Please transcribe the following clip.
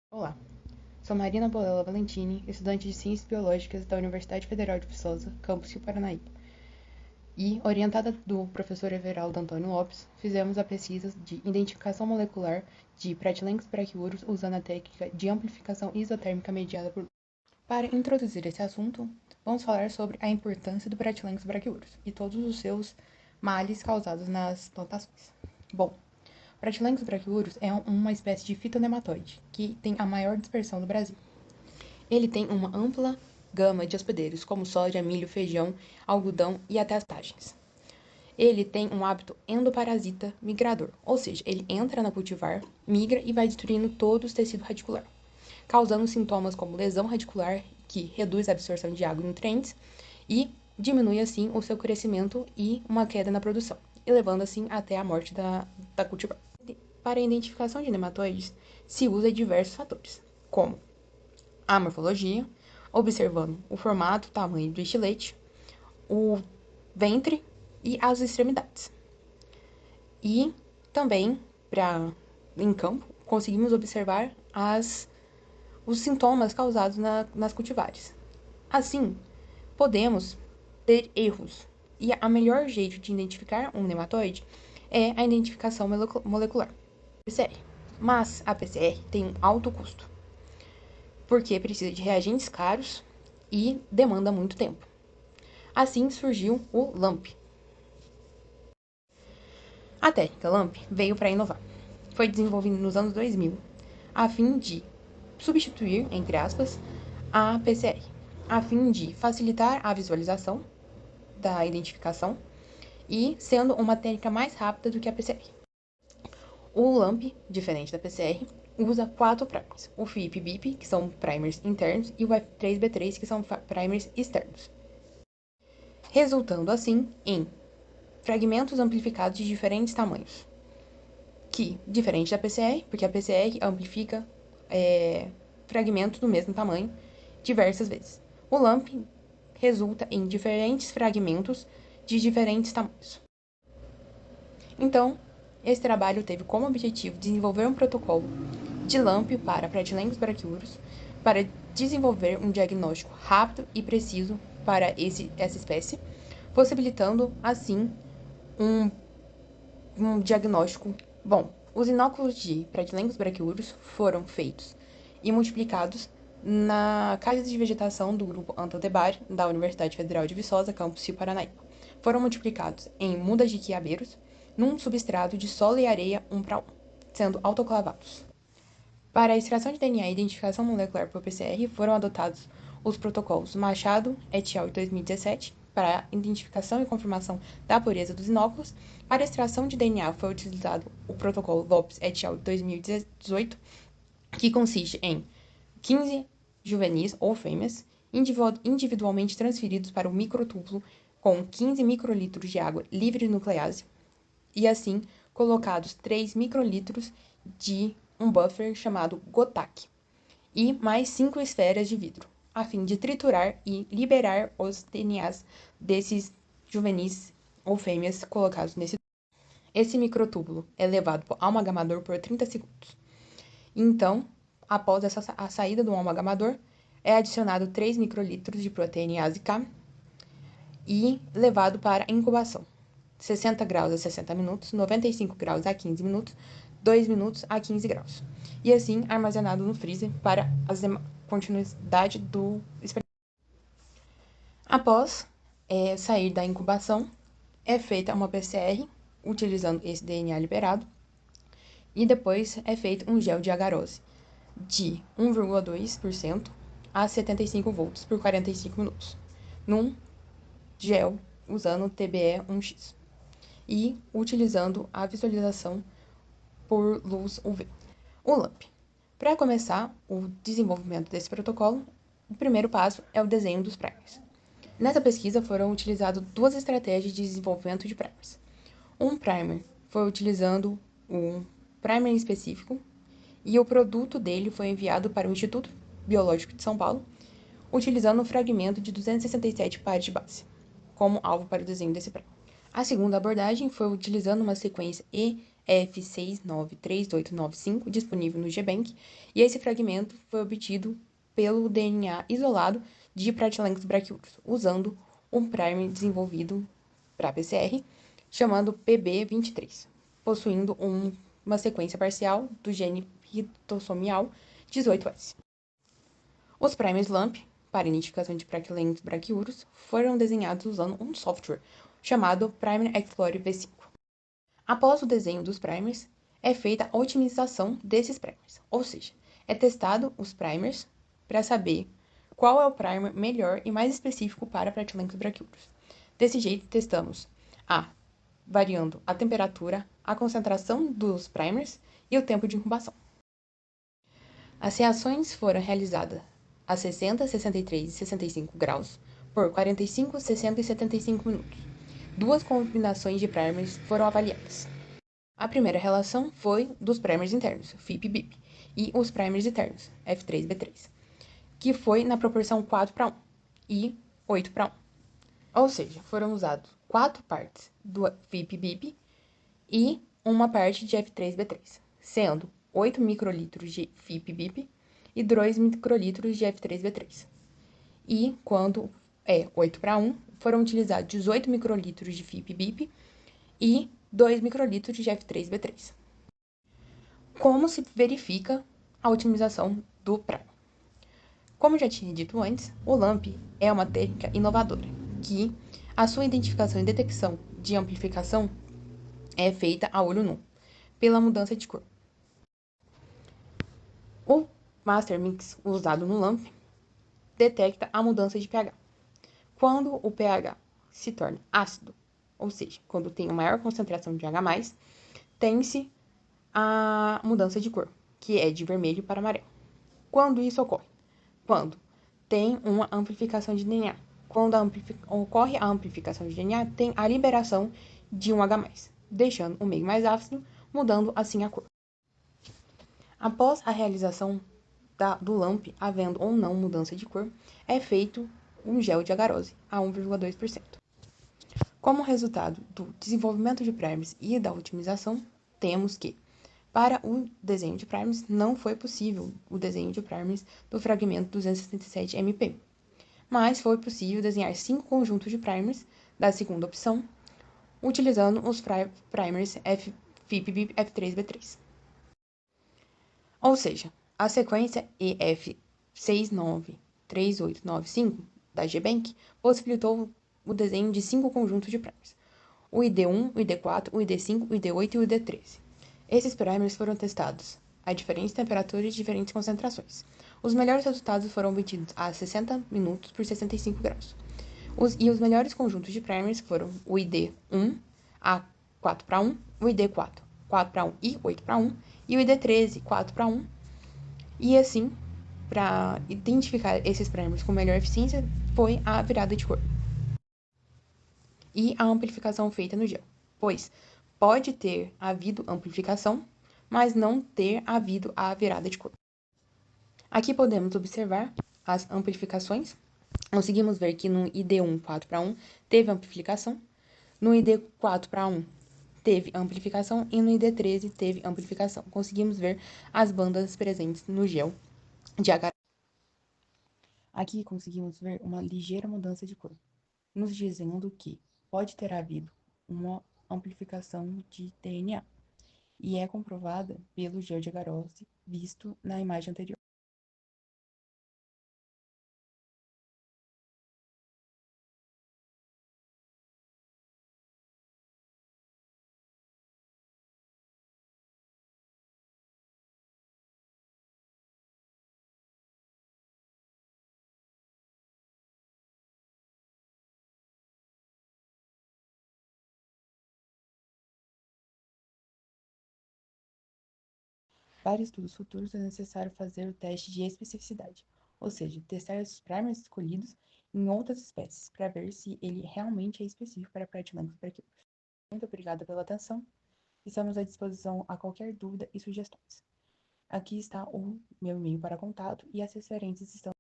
Olá, sou Marina Bolela Valentini, estudante de Ciências Biológicas da Universidade Federal de Viçosa, campus Rio Paranaíba. E, orientada do professor Everaldo Antônio Lopes, fizemos a pesquisa de identificação molecular de Pratylenchus brachyurus usando a técnica de amplificação isotérmica mediada por luz. Para introduzir esse assunto, vamos falar sobre a importância do Pratylenchus brachyurus e todos os seus males causados nas plantações. Bom, Pratylenchus brachyurus é uma espécie de fitonematóide, que tem a maior dispersão do Brasil. Ele tem uma ampla gama de hospedeiros, como soja, milho, feijão, algodão e até as pastagens. Ele tem um hábito endoparasita migrador, ou seja, ele entra na cultivar, migra e vai destruindo todo o tecido radicular, causando sintomas como lesão radicular, que reduz a absorção de água e nutrientes, e diminui assim o seu crescimento e uma queda na produção, e levando assim até a morte da cultivar. Para a identificação de nematóides, se usa diversos fatores, como a morfologia, observando o formato, tamanho do estilete, o ventre e as extremidades. E também, em campo, conseguimos observar os sintomas causados nas cultivares. Assim, podemos ter erros. E a melhor jeito de identificar um nematóide é a identificação molecular, PCR. Mas a PCR tem um alto custo, porque precisa de reagentes caros e demanda muito tempo. Assim surgiu o LAMP. A técnica LAMP veio para inovar. Foi desenvolvida nos anos 2000, a fim de substituir, entre aspas, a PCR, a fim de facilitar a visualização da identificação e sendo uma técnica mais rápida do que a PCR. O LAMP, diferente da PCR, usa 4 primers, o FIP-BIP, que são primers internos, e o F3B3, que são primers externos, resultando assim em fragmentos amplificados de diferentes tamanhos, que, diferente da PCR, porque a PCR amplifica fragmentos do mesmo tamanho diversas vezes. O LAMP resulta em diferentes fragmentos de diferentes tamanhos. Então, esse trabalho teve como objetivo desenvolver um protocolo de LAMP para Pratylenchus brachyurus para desenvolver um diagnóstico rápido e preciso para essa espécie, possibilitando, assim, um diagnóstico bom. Os inóculos de Pratylenchus brachyurus foram feitos e multiplicados na casa de vegetação do grupo Antandebar, da Universidade Federal de Viçosa, campus Rio Paranaíba. Foram multiplicados em mudas de quiabeiros, num substrato de solo e areia 1:1, sendo autoclavados. Para a extração de DNA e identificação molecular por PCR, foram adotados os protocolos Machado et al. De 2017, para a identificação e confirmação da pureza dos inóculos. Para a extração de DNA foi utilizado o protocolo Lopes et al. De 2018, que consiste em 15 juvenis ou fêmeas individualmente transferidos para o microtúbulo com 15 microlitros de água livre de nuclease e assim colocados 3 microlitros de um buffer chamado GOTAC e mais 5 esferas de vidro, a fim de triturar e liberar os DNAs desses juvenis ou fêmeas colocados nesse. Esse microtúbulo é levado ao amalgamador por 30 segundos. Então, após a saída do amalgamador, é adicionado 3 microlitros de proteína K e levado para incubação. 60 graus a 60 minutos, 95 graus a 15 minutos, 2 minutos a 15 graus. E assim armazenado no freezer para a continuidade do experimento. Após sair da incubação, é feita uma PCR utilizando esse DNA liberado e depois é feito um gel de agarose de 1,2% a 75 volts por 45 minutos, num gel usando TBE-1X e utilizando a visualização por luz UV. O LAMP. Para começar o desenvolvimento desse protocolo, o primeiro passo é o desenho dos primers. Nessa pesquisa foram utilizadas 2 estratégias de desenvolvimento de primers. Um primer foi utilizando um primer específico e o produto dele foi enviado para o Instituto Biológico de São Paulo, utilizando um fragmento de 267 pares de base como alvo para o desenho desse primer. A segunda abordagem foi utilizando uma sequência F693895, disponível no GBank, e esse fragmento foi obtido pelo DNA isolado de Pratylenchus brachyurus, usando um primer desenvolvido para PCR, chamado PB23, possuindo uma sequência parcial do gene ritossomial 18S. Os primers LAMP, para identificação de Pratylenchus brachyurus, foram desenhados usando um software chamado Primer Explorer V5. Após o desenho dos primers, é feita a otimização desses primers, ou seja, é testado os primers para saber qual é o primer melhor e mais específico para Pratylenchus brachyurus. Desse jeito, testamos variando a temperatura, a concentração dos primers e o tempo de incubação. As reações foram realizadas a 60, 63 e 65 graus por 45, 60 e 75 minutos. Duas combinações de primers foram avaliadas. A primeira relação foi dos primers internos, FIP-BIP, e os primers externos, F3B3, que foi na proporção 4:1 e 8:1. Ou seja, foram usados 4 partes do FIP-BIP e uma parte de F3B3, sendo 8 microlitros de FIP-BIP e 2 microlitros de F3B3. E quando é 8:1, foram utilizados 18 microlitros de FIP-BIP e 2 microlitros de F3B3. Como se verifica a otimização do primer? Como já tinha dito antes, o LAMP é uma técnica inovadora, que a sua identificação e detecção de amplificação é feita a olho nu, pela mudança de cor. O Master Mix usado no LAMP detecta a mudança de pH. Quando o pH se torna ácido, ou seja, quando tem uma maior concentração de H+, tem-se a mudança de cor, que é de vermelho para amarelo. Quando isso ocorre? Quando tem uma amplificação de DNA. Quando ocorre a amplificação de DNA, tem a liberação de um H+, deixando o meio mais ácido, mudando assim a cor. Após a realização do LAMP, havendo ou não mudança de cor, é feito um gel de agarose a 1,2%. Como resultado do desenvolvimento de primers e da otimização, temos que, para o desenho de primers, não foi possível o desenho de primers do fragmento 267 MP, mas foi possível desenhar 5 conjuntos de primers da segunda opção, utilizando os primers FIP-BIP F3B3. Ou seja, a sequência EF693895 da GBank possibilitou o desenho de 5 conjuntos de primers, o ID1, o ID4, o ID5, o ID8 e o ID13. Esses primers foram testados a diferentes temperaturas e diferentes concentrações. Os melhores resultados foram obtidos a 60 minutos por 65 graus. Os melhores conjuntos de primers foram o ID1 a 4:1, o ID4 4:1 e 8:1 e o ID13 4:1. E assim, para identificar esses primers com melhor eficiência, foi a virada de cor e a amplificação feita no gel, pois pode ter havido amplificação, mas não ter havido a virada de cor. Aqui podemos observar as amplificações. Conseguimos ver que no ID1 4:1 teve amplificação, no ID 4:1 teve amplificação e no ID13 teve amplificação. Conseguimos ver as bandas presentes no gel de agar. Aqui conseguimos ver uma ligeira mudança de cor, nos dizendo que pode ter havido uma amplificação de DNA, e é comprovada pelo gel de agarose visto na imagem anterior. Para estudos futuros, é necessário fazer o teste de especificidade, ou seja, testar os primers escolhidos em outras espécies, para ver se ele realmente é específico para Pratylenchus brachyurus. Muito obrigada pela atenção. Estamos à disposição a qualquer dúvida e sugestões. Aqui está o meu e-mail para contato e as referências estão